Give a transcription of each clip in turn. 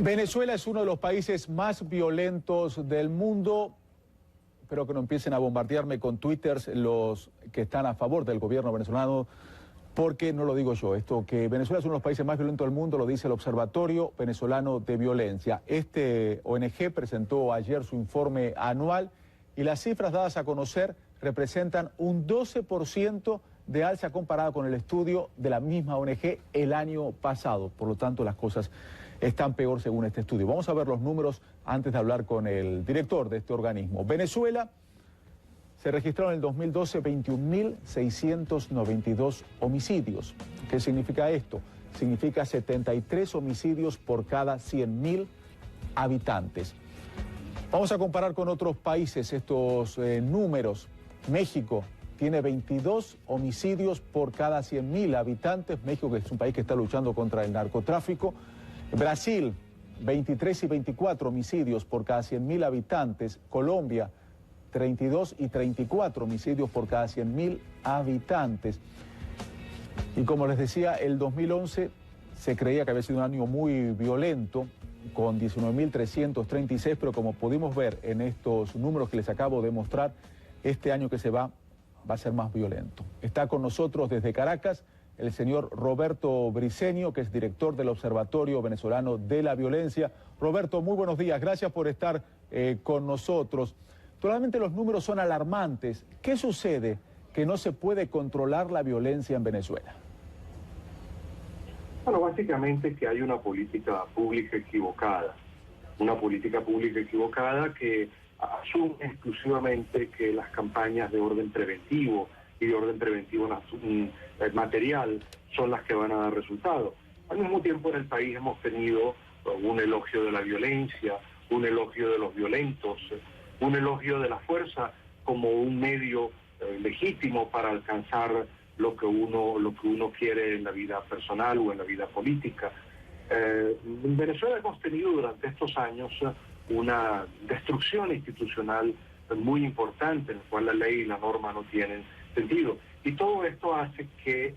Venezuela es uno de los países más violentos del mundo. Espero que no empiecen a bombardearme con twitters los que están a favor del gobierno venezolano, porque no lo digo yo. Esto que Venezuela es uno de los países más violentos del mundo lo dice el Observatorio Venezolano de Violencia. Este ONG presentó ayer su informe anual y las cifras dadas a conocer representan un 12% de alza comparada con el estudio de la misma ONG el año pasado. Por lo tanto, las cosas están peor según este estudio. Vamos a ver los números antes de hablar con el director de este organismo. Venezuela se registraron en el 2012 21.692 homicidios. ¿Qué significa esto? Significa 73 homicidios por cada 100.000 habitantes. Vamos a comparar con otros países estos números. México tiene 22 homicidios por cada 100.000 habitantes. México, que es un país que está luchando contra el narcotráfico. Brasil, 23 y 24 homicidios por cada 100.000 habitantes. Colombia, 32 y 34 homicidios por cada 100.000 habitantes. Y como les decía, el 2011 se creía que había sido un año muy violento, con 19.336, pero como pudimos ver en estos números que les acabo de mostrar, este año que se va a ser más violento. Está con nosotros desde Caracas el señor Roberto Briceño, que es director del Observatorio Venezolano de la Violencia. Roberto, muy buenos días, gracias por estar con nosotros. Totalmente los números son alarmantes. ¿Qué sucede que no se puede controlar la violencia en Venezuela? Bueno, básicamente que hay una política pública equivocada. Una política pública equivocada que asume exclusivamente que las campañas de orden preventivo y de orden preventivo material son las que van a dar resultados. Al mismo tiempo en el país hemos tenido un elogio de la violencia, un elogio de los violentos, un elogio de la fuerza como un medio legítimo para alcanzar lo que uno quiere en la vida personal o en la vida política. En Venezuela hemos tenido durante estos años una destrucción institucional muy importante, en la cual la ley y la norma no tienen sentido. Y todo esto hace que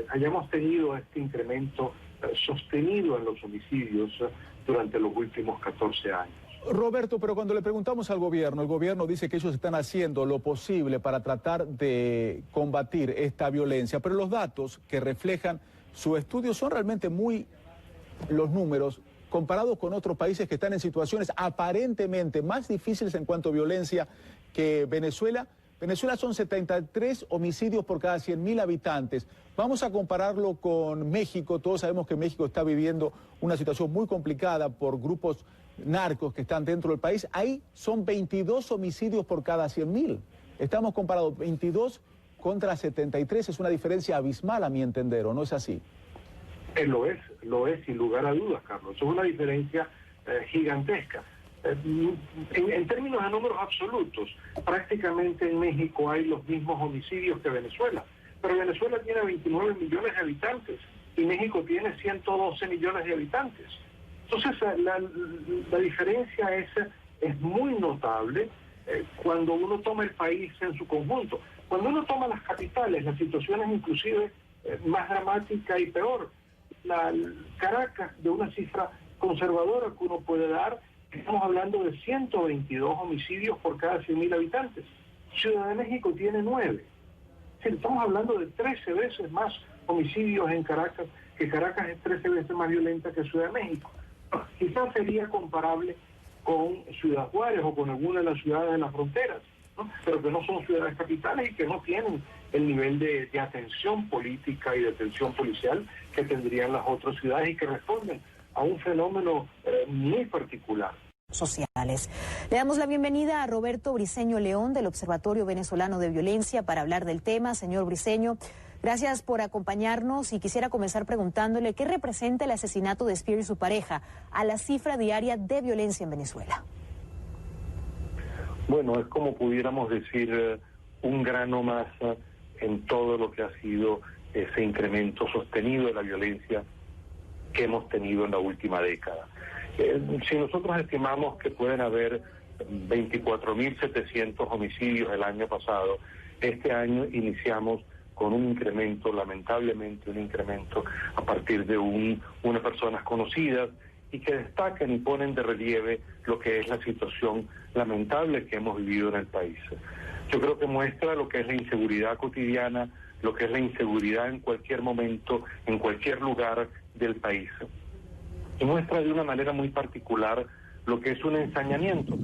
hayamos tenido este incremento sostenido en los homicidios durante los últimos 14 años. Roberto, pero cuando le preguntamos al gobierno, el gobierno dice que ellos están haciendo lo posible para tratar de combatir esta violencia, pero los datos que reflejan su estudio son realmente los números, comparados con otros países que están en situaciones aparentemente más difíciles en cuanto a violencia que Venezuela. Venezuela son 73 homicidios por cada 100.000 habitantes. Vamos a compararlo con México. Todos sabemos que México está viviendo una situación muy complicada por grupos narcos que están dentro del país. Ahí son 22 homicidios por cada 100.000. Estamos comparados 22 contra 73. Es una diferencia abismal a mi entender, ¿o no es así? Lo es sin lugar a dudas, Carlos. Es una diferencia gigantesca. En términos de números absolutos, prácticamente en México hay los mismos homicidios que Venezuela, pero Venezuela tiene 29 millones de habitantes y México tiene 112 millones de habitantes. Entonces la diferencia es muy notable cuando uno toma el país en su conjunto. Cuando uno toma las capitales, la situación es inclusive más dramática y peor. Caracas, de una cifra conservadora que uno puede dar, estamos hablando de 122 homicidios por cada 100.000 habitantes. Ciudad de México tiene 9. Es decir, estamos hablando de 13 veces más homicidios en Caracas, que Caracas es 13 veces más violenta que Ciudad de México. Quizás sería comparable con Ciudad Juárez o con alguna de las ciudades de las fronteras, ¿no? Pero que no son ciudades capitales y que no tienen el nivel de atención política y de atención policial que tendrían las otras ciudades y que responden a un fenómeno muy particular. Sociales. Le damos la bienvenida a Roberto Briceño León del Observatorio Venezolano de Violencia para hablar del tema. Señor Briceño, gracias por acompañarnos y quisiera comenzar preguntándole qué representa el asesinato de Spear y su pareja a la cifra diaria de violencia en Venezuela. Bueno, es como pudiéramos decir un grano más en todo lo que ha sido ese incremento sostenido de la violencia que hemos tenido en la última década. Si nosotros estimamos que pueden haber 24.700 homicidios el año pasado, este año iniciamos con un incremento, lamentablemente un incremento a partir de unas personas conocidas y que destacan y ponen de relieve lo que es la situación lamentable que hemos vivido en el país. Yo creo que muestra lo que es la inseguridad cotidiana, lo que es la inseguridad en cualquier momento, en cualquier lugar del país. Y muestra de una manera muy particular lo que es un ensañamiento,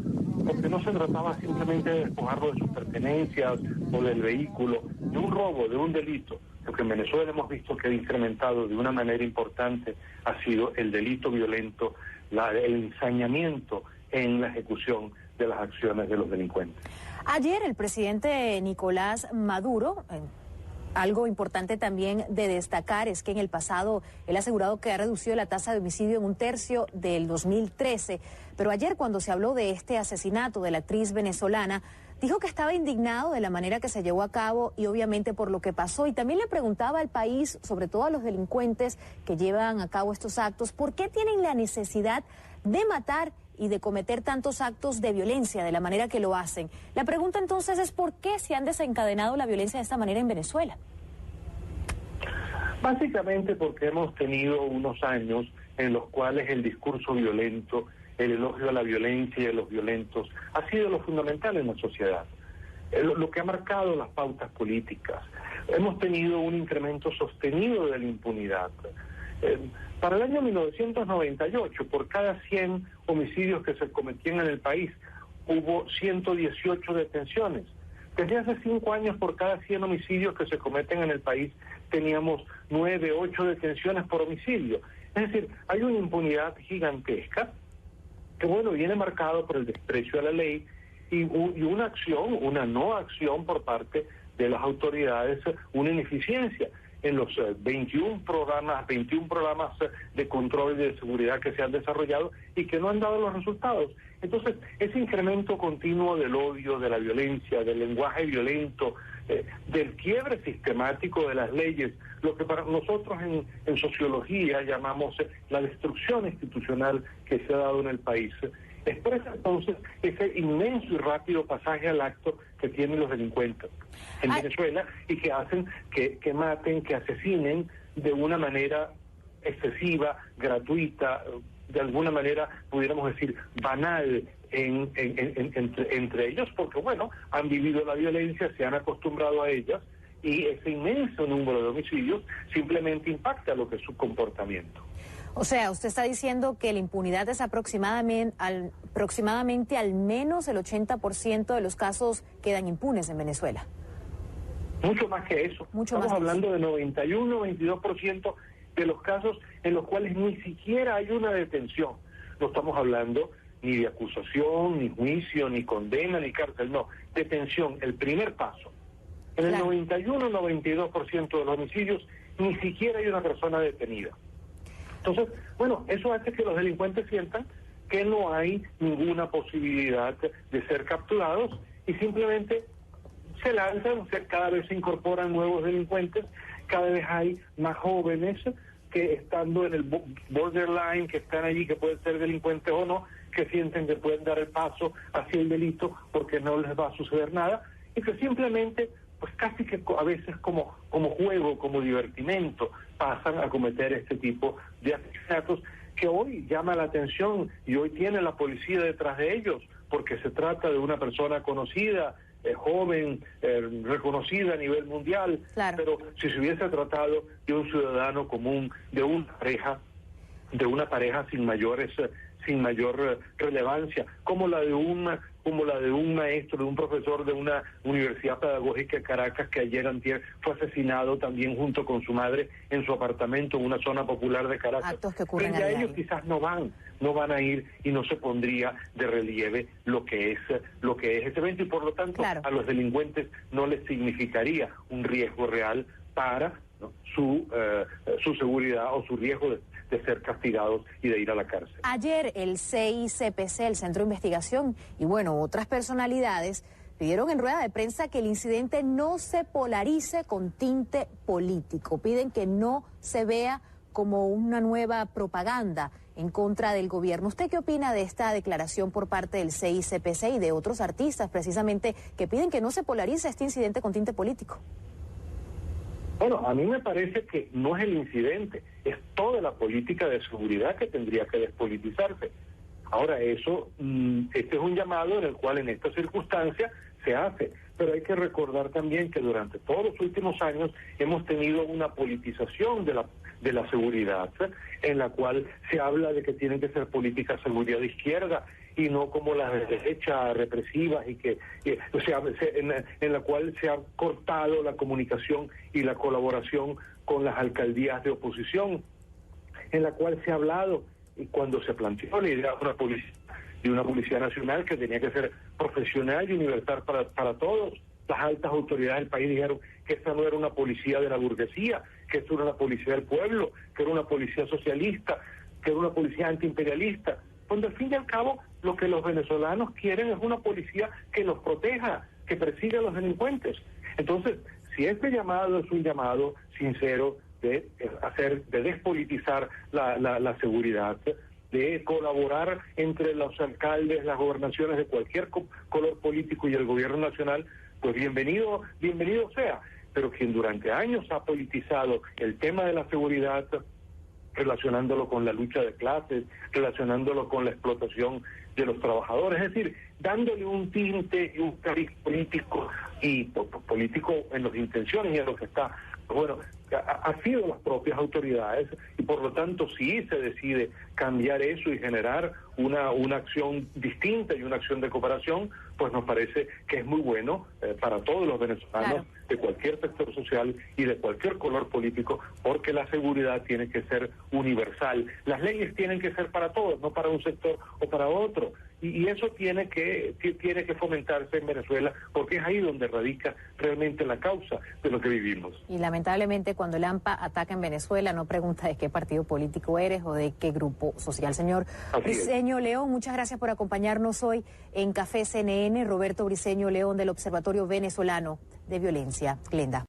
porque no se trataba simplemente de despojarlo de sus pertenencias o del vehículo, de un robo, de un delito. Lo que en Venezuela hemos visto que ha incrementado de una manera importante ha sido el delito violento, el ensañamiento en la ejecución de las acciones de los delincuentes. Ayer el presidente Nicolás Maduro, algo importante también de destacar es que en el pasado él ha asegurado que ha reducido la tasa de homicidio en 1/3 del 2013, pero ayer cuando se habló de este asesinato de la actriz venezolana, dijo que estaba indignado de la manera que se llevó a cabo y obviamente por lo que pasó, y también le preguntaba al país, sobre todo a los delincuentes que llevan a cabo estos actos, ¿por qué tienen la necesidad de matar y de cometer tantos actos de violencia de la manera que lo hacen? La pregunta entonces es ¿por qué se han desencadenado la violencia de esta manera en Venezuela? Básicamente porque hemos tenido unos años en los cuales el discurso violento, el elogio a la violencia y a los violentos ha sido lo fundamental en la sociedad, lo que ha marcado las pautas políticas. Hemos tenido un incremento sostenido de la impunidad. Para el año 1998, por cada 100 homicidios que se cometían en el país, hubo 118 detenciones. Desde hace 5 años, por cada 100 homicidios que se cometen en el país, teníamos 9, 8 detenciones por homicidio. Es decir, hay una impunidad gigantesca que, bueno, viene marcado por el desprecio a la ley y una acción, una no acción por parte de las autoridades, una ineficiencia en los 21 programas de control y de seguridad que se han desarrollado y que no han dado los resultados. Entonces, ese incremento continuo del odio, de la violencia, del lenguaje violento, del quiebre sistemático de las leyes, lo que para nosotros en sociología llamamos la destrucción institucional que se ha dado en el país, expresa entonces ese inmenso y rápido pasaje al acto que tienen los delincuentes en Venezuela y que hacen que maten, que asesinen de una manera excesiva, gratuita, de alguna manera pudiéramos decir banal entre ellos, porque bueno, han vivido la violencia, se han acostumbrado a ellas y ese inmenso número de homicidios simplemente impacta lo que es su comportamiento. O sea, usted está diciendo que la impunidad es aproximadamente al menos el 80% de los casos quedan impunes en Venezuela. Mucho más que eso. Estamos hablando de 91, 92% de los casos en los cuales ni siquiera hay una detención. No estamos hablando ni de acusación, ni juicio, ni condena, ni cárcel, no. Detención, el primer paso. En el 91, 92% de los homicidios ni siquiera hay una persona detenida. Entonces, bueno, eso hace que los delincuentes sientan que no hay ninguna posibilidad de ser capturados y simplemente se lanzan, o sea, cada vez se incorporan nuevos delincuentes, cada vez hay más jóvenes que estando en el borderline, que están allí, que pueden ser delincuentes o no, que sienten que pueden dar el paso hacia el delito porque no les va a suceder nada y que simplemente, pues casi que a veces como juego, como divertimento, pasan a cometer este tipo de asesinatos que hoy llama la atención y hoy tiene la policía detrás de ellos porque se trata de una persona conocida, joven, reconocida a nivel mundial, pero si se hubiese tratado de un ciudadano común, de una pareja sin mayor relevancia, como la de un maestro, de un profesor de una universidad pedagógica de Caracas que ayer antier fue asesinado también junto con su madre en su apartamento en una zona popular de Caracas. Actos que ocurren frente a ellos quizás no van a ir y no se pondría de relieve lo que es ese evento y por lo tanto a los delincuentes no les significaría un riesgo real para su seguridad o su riesgo de ser castigados y de ir a la cárcel. Ayer el CICPC, el Centro de Investigación, y bueno, otras personalidades pidieron en rueda de prensa que el incidente no se polarice con tinte político. Piden que no se vea como una nueva propaganda en contra del gobierno. ¿Usted qué opina de esta declaración por parte del CICPC y de otros artistas precisamente que piden que no se polarice este incidente con tinte político? Bueno, a mí me parece que no es el incidente, es toda la política de seguridad que tendría que despolitizarse. Ahora, eso, este es un llamado en el cual en esta circunstancia se hace, pero hay que recordar también que durante todos los últimos años hemos tenido una politización de la seguridad, en la cual se habla de que tienen que ser políticas de seguridad de izquierda y no como las de derecha represivas, y que en la cual se ha cortado la comunicación y la colaboración con las alcaldías de oposición, en la cual se ha hablado, y cuando se planteó la idea de una policía nacional que tenía que ser profesional y universal para todos, las altas autoridades del país dijeron que esta no era una policía de la burguesía, que esto era una policía del pueblo, que era una policía socialista, que era una policía antiimperialista, cuando al fin y al cabo lo que los venezolanos quieren es una policía que los proteja, que persiga a los delincuentes. Entonces, si este llamado es un llamado sincero de despolitizar la seguridad, de colaborar entre los alcaldes, las gobernaciones de cualquier color político y el gobierno nacional, pues bienvenido sea. Pero quien durante años ha politizado el tema de la seguridad, relacionándolo con la lucha de clases, relacionándolo con la explotación de los trabajadores, es decir, dándole un tinte y un cariz político en las intenciones y en lo que está, bueno, ha sido las propias autoridades, y por lo tanto si se decide cambiar eso y generar una acción distinta y una acción de cooperación, pues nos parece que es muy bueno para todos los venezolanos, claro, de cualquier sector social y de cualquier color político, porque la seguridad tiene que ser universal. Las leyes tienen que ser para todos, no para un sector o para otro. Y eso tiene que fomentarse en Venezuela, porque es ahí donde radica realmente la causa de lo que vivimos. Y lamentablemente cuando el AMPA ataca en Venezuela no pregunta de qué partido político eres o de qué grupo social. Señor Briceño León, muchas gracias por acompañarnos hoy en Café CNN. Roberto Briceño León del Observatorio Venezolano de Violencia. Glenda.